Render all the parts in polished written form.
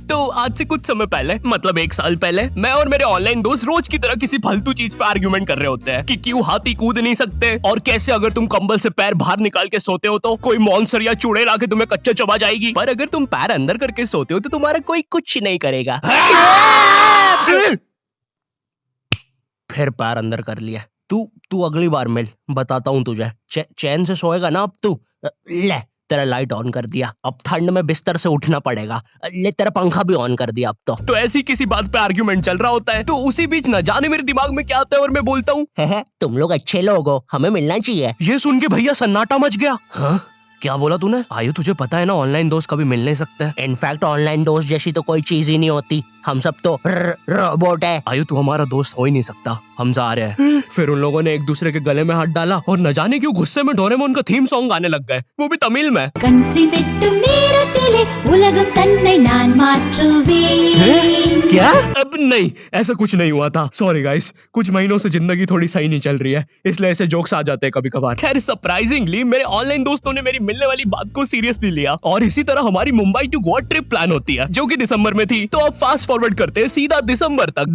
तो आज से कुछ समय पहले, मतलब 1 साल पहले, मैं और मेरे ऑनलाइन दोस्त रोज की तरह किसी फालतू चीज पे आर्ग्यूमेंट कर रहे होते हैं कि क्यों हाथी कूद नहीं सकते और कैसे अगर तुम कंबल से पैर बाहर निकाल के सोते हो तो कोई मॉन्स्टर या चुड़ैल आके तुम्हें कच्चा चबा जाएगी, पर अगर तुम पैर अंदर करके सोते हो तो तुम्हारा कोई कुछ नहीं करेगा। फिर पैर अंदर कर लिया। तू अगली बार मिल, बताता हूँ तुझे। चैन से सोएगा ना अब तू। ले तेरा लाइट ऑन कर दिया, अब ठंड में बिस्तर से उठना पड़ेगा। ले तेरा पंखा भी ऑन कर दिया अब तो ऐसी किसी बात पे आर्ग्यूमेंट चल रहा होता है, तो उसी बीच न जाने मेरे दिमाग में क्या आता है और मैं बोलता हूँ, तुम लोग अच्छे लोग हो, हमें मिलना चाहिए। ये सुन के भैया सन्नाटा मच गया। हाँ क्या बोला तूने? आयु तुझे पता है ना ऑनलाइन दोस्त कभी मिल नहीं सकते। इनफैक्ट ऑनलाइन दोस्त जैसी तो कोई चीज ही नहीं होती, हम सब तो रोबोट है। आयु तू हमारा दोस्त हो ही नहीं सकता, हम जा रहे हैं। फिर उन लोगों ने एक दूसरे के गले में हाथ डाला और न जाने क्यों गुस्से में डोरेमोन का थीम सॉन्ग गाने लग गए, वो भी तमिल में। क्या? अब नहीं, ऐसा कुछ नहीं हुआ था। सॉरी गाइस, कुछ महीनों से जिंदगी थोड़ी सही नहीं चल रही है, इसलिए ऐसे जोक्स आ जाते हैं कभी कभार। खैर सरप्राइजिंगली मेरे ऑनलाइन दोस्तों ने मेरी मिलने वाली बात को सीरियसली लिया और इसी तरह हमारी Mumbai to Goa trip plan होती है, जो कि दिसंबर में थी। तो अब फास्ट फॉरवर्ड करते हैं सीधा दिसंबर तक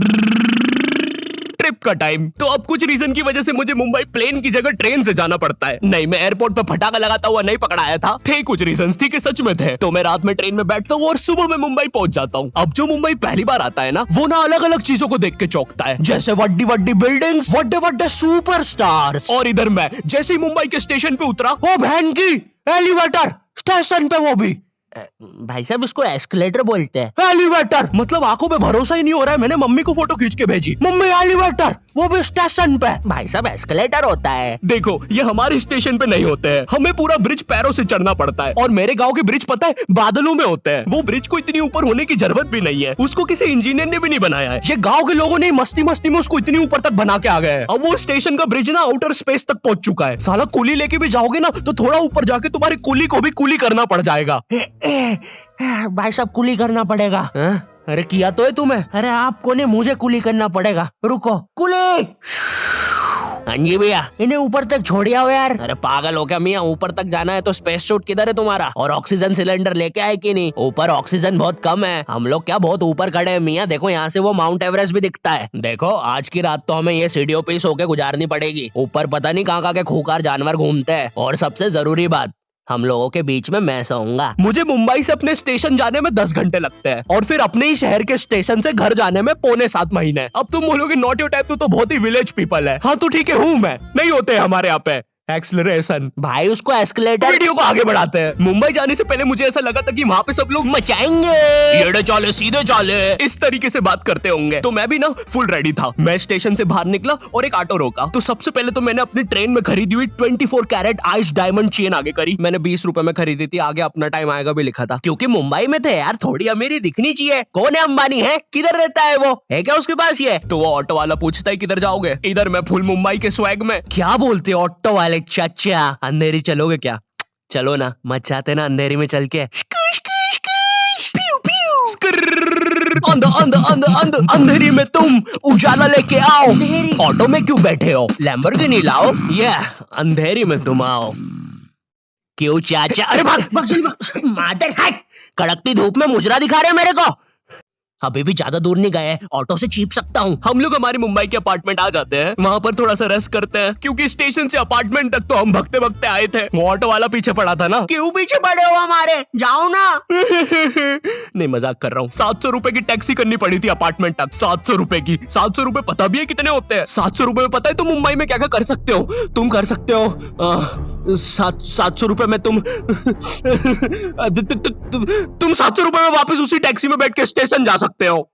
ट्रिप का टाइम। तो अब कुछ रीजन की वजह से मुझे मुंबई प्लेन की जगह ट्रेन से जाना पड़ता है। नहीं, मैं एयरपोर्ट पर फटाका लगाता हुआ नहीं पकड़ाया था, थे कुछ रीजंस, थी कि सच में थे। तो मैं रात में ट्रेन में बैठता हूँ और सुबह में मुंबई पहुंच जाता हूँ। अब जो मुंबई पहली बार आता है ना, वो ना अलग अलग चीजों को देख के चौंकता है, जैसे वड्डी वड्डी बिल्डिंग्स, वड्डे वड्डे सुपरस्टार्स। और इधर मैं जैसे ही मुंबई के स्टेशन पे उतरा, ओ बहन की एलिवेटर स्टेशन पे, वो भी भाई साहब इसको एस्केलेटर बोलते हैं। एलिवेटर मतलब आंखों पे भरोसा ही नहीं हो रहा है। मैंने मम्मी को फोटो खींच के भेजी, मम्मी एलिवेटर, वो भी स्टेशन पे। भाई साहब एस्केलेटर होता है। देखो ये हमारे स्टेशन पे नहीं होते हैं, हमें पूरा ब्रिज पैरों से चढ़ना पड़ता है। और मेरे गांव के ब्रिज पता है बादलों में होते हैं। वो ब्रिज को इतनी ऊपर होने की जरूरत भी नहीं है, उसको किसी इंजीनियर ने भी नहीं बनाया है। ये गाँव के लोगों ने मस्ती मस्ती में उसको इतनी ऊपर तक बना के आ गए। अब वो स्टेशन का ब्रिज ना आउटर स्पेस तक पहुंच चुका है। साला कुली लेके भी जाओगे ना तो थोड़ा ऊपर जाके तुम्हारी कुली को भी कुली करना पड़ जाएगा। भाई साहब कुली करना पड़ेगा। अरे किया तो है तुम्हें। अरे आपको ने मुझे कुली करना पड़ेगा। रुको, कुली। हाँ जी भैया, इन्हें ऊपर तक छोड़िया हो यार। अरे पागल हो क्या मियाँ, ऊपर तक जाना है तो स्पेस सूट किधर है तुम्हारा? और ऑक्सीजन सिलेंडर लेके आए कि नहीं? ऊपर ऑक्सीजन बहुत कम है, हम लोग क्या बहुत ऊपर खड़े हैं मियाँ। देखो यहाँ से वो माउंट एवरेस्ट भी दिखता है। देखो आज की रात तो हमें ये सीढ़ियों पे सो के गुजारनी पड़ेगी। ऊपर पता नहीं कहाँ के खूंखार जानवर घूमते हैं। और सबसे जरूरी बात, हम लोगों के बीच में मैं सोऊंगा। मुझे मुंबई से अपने स्टेशन जाने में 10 घंटे लगते हैं और फिर अपने ही शहर के स्टेशन से घर जाने में 6.25 महीने। अब तुम बोलोगे नॉट योर टाइप, तो बहुत ही विलेज पीपल है। हाँ तो ठीक है, हूँ मैं, नहीं होते हमारे यहाँ पे एक्सेलरेशन। भाई उसको एस्केलेटर। वीडियो को आगे बढ़ाते हैं। मुंबई जाने से पहले मुझे ऐसा लगा था कि वहाँ पे सब लोग मचाएंगे, एड़े चाले सीधे चाले, इस तरीके से बात करते होंगे। तो मैं भी ना फुल रेडी था। मैं स्टेशन से बाहर निकला और एक ऑटो रोका। तो सबसे पहले तो मैंने अपनी ट्रेन में खरीदी हुई 24 कैरेट आइस डायमंड चेन आगे करी। मैंने 20 रुपए में खरीदी थी, आगे अपना टाइम आएगा भी लिखा था, क्योंकि मुंबई में थे यार, थोड़ी अमीरी दिखनी चाहिए। कौन है अंबानी? है किधर रहता है वो? है क्या उसके पास ये? तो वो ऑटो वाला पूछता है किधर जाओगे? इधर मैं फुल मुंबई के स्वैग में। क्या बोलते ऑटो वाले चाचा, अंधेरी चलोगे क्या? चलो ना, मचाते ना अंधेरी में चल के। अंधेरी में तुम उजाला लेके आओ। ऑटो में क्यों बैठे हो? लैम्बोर्गिनी लाओ। ये अंधेरी में तुम आओ। क्यों चाचा? अरे भाग मादर है, कड़कती धूप में मुजरा दिखा रहे मेरे को। अभी भी ज्यादा दूर नहीं गए, ऑटो से चीप सकता हूँ। हम लोग हमारी मुंबई के अपार्टमेंट आ जाते हैं, वहाँ पर थोड़ा सा रेस्ट करते हैं, क्योंकि स्टेशन से अपार्टमेंट तक तो हम भगते भगते आए थे। वो ऑटो वाला पीछे पड़ा था ना। क्यों पीछे पड़े हो हमारे? जाओ ना। नहीं मजाक कर रहा हूँ। 700 रुपए की टैक्सी करनी पड़ी थी अपार्टमेंट तक। 700 रुपए की। 700 रुपए पता भी है कितने होते हैं? 700 रुपए में पता है तुम मुंबई में क्या क्या कर सकते हो? तुम कर सकते हो 700 रुपए में तुम 700 रुपए में वापस उसी टैक्सी में बैठ के स्टेशन जा सकते हो।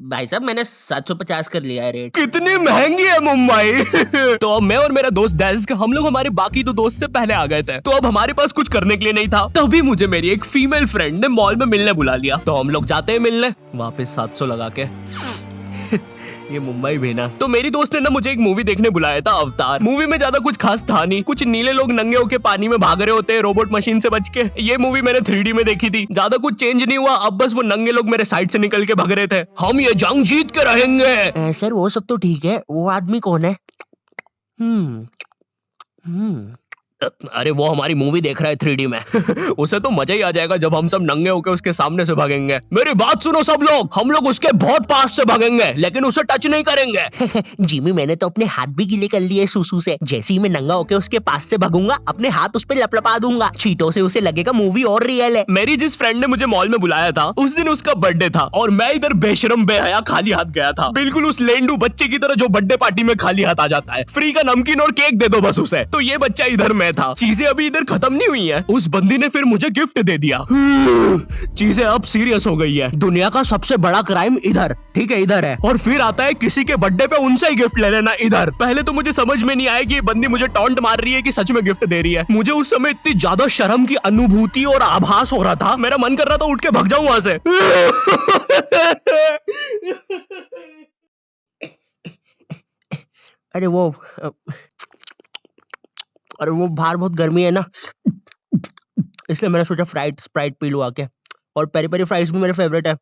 भाई साहब मैंने 750 कर लिया है रेट। कितनी महंगी है मुंबई। तो अब मैं और मेरा दोस्त डेस्क, हम लोग हमारे बाकी 2 दोस्त से पहले आ गए थे। तो अब हमारे पास कुछ करने के लिए नहीं था। तभी मुझे मेरी एक फीमेल फ्रेंड ने मॉल में मिलने बुला लिया। तो हम लोग जाते हैं मिलने, वापस 700 लगा के। ये मुंबई भी ना। तो मेरी दोस्त ने ना मुझे एक मूवी देखने बुलाया था, अवतार। मूवी में ज्यादा कुछ खास था नहीं, कुछ नीले लोग नंगे होके पानी में भाग रहे होते हैं रोबोट मशीन से बच के। ये मूवी मैंने 3D में देखी थी, ज्यादा कुछ चेंज नहीं हुआ। अब बस वो नंगे लोग मेरे साइड से निकल के भाग रहे थे। हम ये जंग जीत के रहेंगे। सर वो सब तो ठीक है, वो आदमी कौन है? अरे वो हमारी मूवी देख रहा है 3D में। उसे तो मजा ही आ जाएगा जब हम सब नंगे होकर उसके सामने से भागेंगे। मेरी बात सुनो सब लोग, हम लोग उसके बहुत पास से भागेंगे लेकिन उसे टच नहीं करेंगे। जिमी मैंने तो अपने हाथ भी गीले कर लिए सुसु से। जैसे ही मैं नंगा होकर उसके पास से भागूंगा अपने हाथ उस पे लपलपा दूंगा, छींटों से उसे लगेगा मूवी और रियल है। मेरी जिस फ्रेंड ने मुझे मॉल में बुलाया था उस दिन उसका बर्थडे था और मैं इधर बेशरम बेहया खाली हाथ गया था, बिल्कुल उस लेंडू बच्चे की तरह जो बर्थडे पार्टी में खाली हाथ आ जाता है। फ्री का नमकीन और केक दे दो बस उसे। तो ये बच्चा इधर मैं था। चीजें अभी इधर खत्म नहीं हुई हैं। उस बंदी ने फिर मुझे गिफ्ट दे दिया। चीजें अब सीरियस हो गई है। दुनिया का सबसे बड़ा क्राइम इधर, ठीक है इधर है, और फिर आता है किसी के बर्थडे पे उनसे ही गिफ्ट ले लेना इधर। पहले तो मुझे समझ में नहीं आया कि ये बंदी मुझे टॉन्ट मार रही है कि सच में गिफ्ट दे रही है। मुझे उस समय इतनी ज्यादा शर्म की अनुभूति और आभास हो रहा था, मेरा मन कर रहा था उठ के भाग जाऊं वहां से। अरे वो बाहर बहुत गर्मी है ना, इसलिए मैंने सोचा स्प्राइट पी लूं आके। और पेरी पेरी फ्राइज भी मेरे फेवरेट है।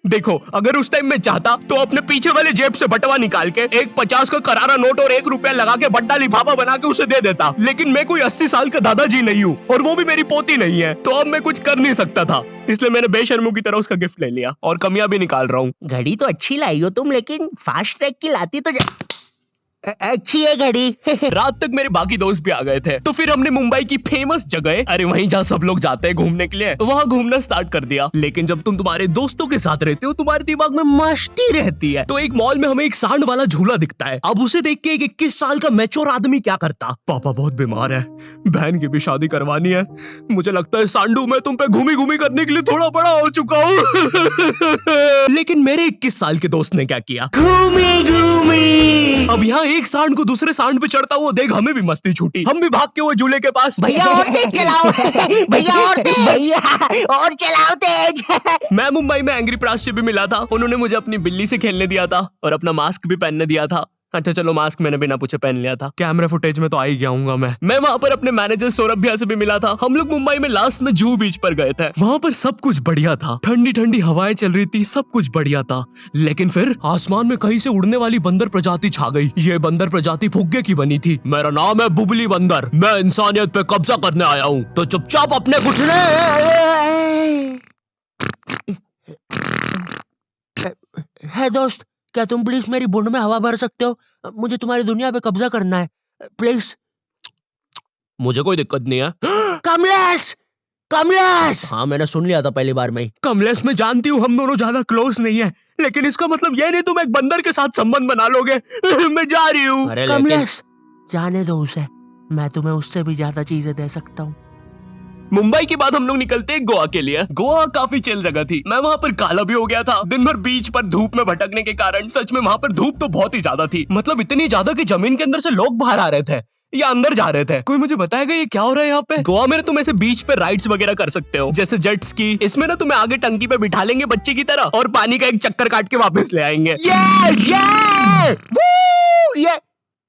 देखो अगर उस टाइम में चाहता तो अपने पीछे वाले जेब से बटवा निकाल के एक 50 का करारा नोट और 1 रुपया लगा के बड्डा लिफाफा बना के उसे दे देता, लेकिन मैं कोई 80 साल का दादाजी नहीं हूँ और वो भी मेरी पोती नहीं है, तो अब मैं कुछ कर नहीं सकता था। इसलिए मैंने बेशर्मों की तरह उसका गिफ्ट ले लिया और कमियां भी निकाल रहा हूँ। घड़ी तो अच्छी लाई हो तुम, लेकिन फास्ट ट्रैक की लाती तो अच्छी है घड़ी। रात तक मेरे बाकी दोस्त भी आ गए थे, तो फिर हमने मुंबई की फेमस जगह, अरे वहीं जहाँ सब लोग जाते हैं घूमने के लिए, वहाँ घूमना स्टार्ट कर दिया। लेकिन जब तुम तुम्हारे दोस्तों के साथ रहते हो तुम्हारे दिमाग में मस्ती रहती है। तो एक मॉल में हमें एक सांड वाला झूला दिखता है। अब उसे देख के एक 21 साल का मैच्योर आदमी क्या करता, पापा बहुत बीमार है, बहन की भी शादी करवानी है, मुझे लगता है सांडू मैं तुम पे घूमी घूमी करने के लिए थोड़ा बड़ा हो चुका हूँ। लेकिन मेरे 21 साल के दोस्त ने क्या किया, घूमी घूमी। अब यहाँ एक सांड को दूसरे सांड पे चढ़ता हुआ देख हमें भी मस्ती छूटी। हम भी भाग के वो झूले के पास, भैया और तेज चलाओ, भैया और तेज, भैया और चलाओ तेज। मैं मुंबई में एंग्री प्रास से भी मिला था। उन्होंने मुझे अपनी बिल्ली से खेलने दिया था और अपना मास्क भी पहनने दिया था। अच्छा चलो मास्क मैंने बिना पूछे पहन लिया था, कैमरा फुटेज में तो आ ही गया हूँ मैं वहाँ पर अपने मैनेजर सौरभ भैया से भी मिला था। हम लोग मुंबई में लास्ट में जूहू बीच पर गए थे। वहाँ पर सब कुछ बढ़िया था, ठंडी ठंडी हवाएं चल रही थी, सब कुछ बढ़िया था। लेकिन फिर आसमान में कहीं से उड़ने वाली बंदर प्रजाति छा गई। ये बंदर प्रजाति फुग्गे की बनी थी। मेरा नाम है बुबली बंदर, मैं इंसानियत पे कब्जा करने आया हूँ, तो चुपचाप अपने घुटने। है दोस्त, क्या तुम प्लीज मेरी बुंड में हवा भर सकते हो? मुझे तुम्हारी दुनिया पे कब्जा करना है प्लीज। मुझे कोई दिक्कत नहीं है। कमलेश, कमलेश। हाँ मैंने सुन लिया था पहली बार में। कमलेश मैं जानती हूँ हम दोनों ज्यादा क्लोज नहीं है, लेकिन इसका मतलब ये नहीं तुम एक बंदर के साथ संबंध बना लोगे। मैं जा रही हूँ। कमलेश जाने दो उसे, मैं तुम्हें उससे भी ज्यादा चीजें दे सकता हूँ। मुंबई के बाद हम लोग निकलते हैं गोवा के लिए। गोवा काफी चिल जगह थी। मैं वहाँ पर काला भी हो गया था दिन भर बीच पर धूप में भटकने के कारण। सच में वहाँ पर धूप तो बहुत ही ज्यादा थी, मतलब इतनी ज्यादा कि जमीन के अंदर से लोग बाहर आ रहे थे या अंदर जा रहे थे। कोई मुझे बताएगा ये क्या हो रहा है यहाँ पे? गोवा में तुम ऐसे बीच पे राइड्स वगैरह कर सकते हो, जैसे जेट स्की। इसमें ना तुम्हें आगे टंकी पे बिठा लेंगे बच्चे की तरह और पानी का एक चक्कर काट के वापस ले आएंगे। ये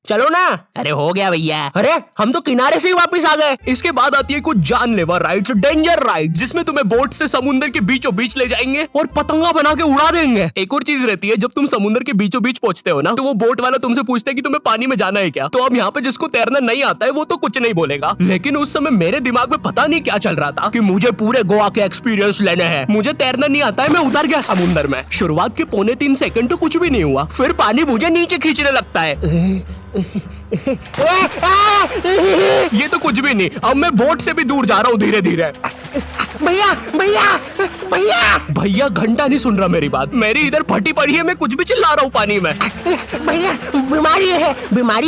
चलो ना। अरे हो गया भैया, अरे हम तो किनारे से ही वापस आ गए। इसके बाद आती है कुछ जानलेवा राइड्स, डेंजर राइड, जिसमें तुम्हें बोट से समुद्र के बीचों बीच ले जाएंगे और पतंगा बना के उड़ा देंगे। एक और चीज रहती है, जब तुम समुद्र के बीचों बीच पहुंचते हो ना, तो वो बोट वाला तुमसे पूछता है कि तुम्हें पानी में जाना है क्या। तो अब यहाँ पे जिसको तैरना नहीं आता है वो तो कुछ नहीं बोलेगा, लेकिन उस समय मेरे दिमाग में पता नहीं क्या चल रहा था कि मुझे पूरे गोवा के एक्सपीरियंस लेने हैं। मुझे तैरना नहीं आता है, मैं उतर गया समुद्र में। शुरुआत के 3.25 सेकंड तो कुछ भी नहीं हुआ, फिर पानी मुझे नीचे खींचने लगता है। ये तो कुछ भी नहीं, अब मैं बोट से भी दूर जा रहा हूँ धीरे धीरे। भैया भैया भैया भैया घंटा नहीं सुन रहा मेरी बात, मेरी इधर फटी पड़ी है, मैं कुछ भी चिल्ला रहा हूँ पानी में। भैया बीमारी है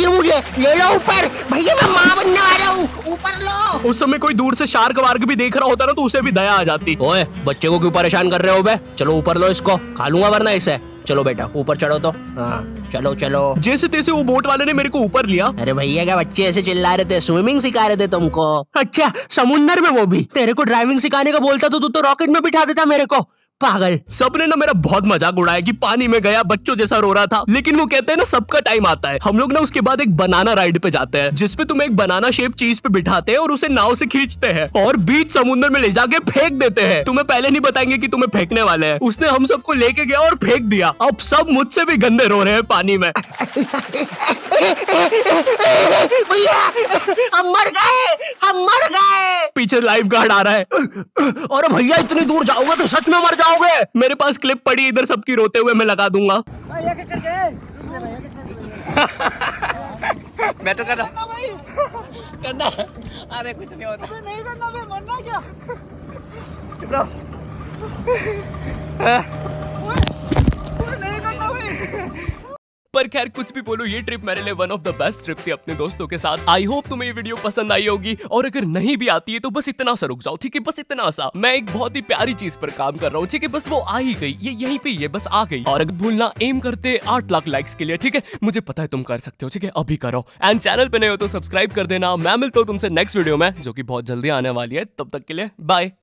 मुझे, ले लो ऊपर। भैया मैं माँ बनने वाला हूँ, ऊपर लो। उस समय कोई दूर से शार्क वार्क भी देख रहा होता ना तो उसे भी दया आ जाती। ओए बच्चे को क्यों परेशान कर रहे हो बे? चलो ऊपर लो इसको, खा लूंगा वरना इसे। चलो बेटा ऊपर चढ़ो तो। हाँ चलो चलो। जैसे तैसे वो बोट वाले ने मेरे को ऊपर लिया। अरे भैया क्या बच्चे ऐसे चिल्ला रहे थे, स्विमिंग सिखा रहे थे तुमको? अच्छा समुंदर में, वो भी तेरे को ड्राइविंग सिखाने का बोलता तो तू तो रॉकेट में बिठा देता मेरे को। पागल। सबने ना मेरा बहुत मजाक उड़ाया कि पानी में गया बच्चों जैसा रो रहा था, लेकिन वो कहते हैं ना सबका टाइम आता है। हम लोग ना उसके बाद एक बनाना राइड पे जाते हैं, जिसपे तुम्हें एक बनाना शेप चीज पे बिठाते हैं और उसे नाव से खींचते हैं और बीच समुद्र में ले जाके फेंक देते हैं। तुम्हें पहले नहीं बताएंगे कि तुम्हें फेंकने वाले हैं। उसने हम सबको लेके गया और फेंक दिया। अब सब मुझसे भी गंदे रो रहे हैं पानी में। भैया हम मर गए, हम मर गए। पीछे लाइफ गार्ड आ रहा है। अरे भैया इतनी दूर जाओगे तो सच में मर जाओगे। मेरे पास क्लिप पड़ी इधर सबकी रोते हुए, मैं लगा दूंगा। मैं तो करना करना। अरे कुछ नहीं होता। नहीं करना भाई, मरना क्या? चुप रहो। नहीं करना भाई। पर खैर कुछ भी बोलो, ये ट्रिप मेरे लिए one of the best trip थी अपने दोस्तों के साथ। आई होप तुम्हें ये वीडियो पसंद आई होगी, और अगर नहीं भी आती है तो बस इतना सा रुक जाओ, ठीक है? बस इतना सा। मैं एक बहुत ही प्यारी चीज पर काम कर रहा हूँ, ठीक है? बस वो आ ही गई, ये यहीं पे, ये बस आ गई। और अगर भूलना एम करते 8 लाख लाइक्स के लिए, ठीक है? मुझे पता है तुम कर सकते हो, ठीक है? अभी करो। एंड चैनल पे नए हो तो सब्सक्राइब कर देना। मैं मिलता हूँ तुमसे नेक्स्ट वीडियो में, जो कि बहुत जल्दी आने वाली है। तब तक के लिए बाय।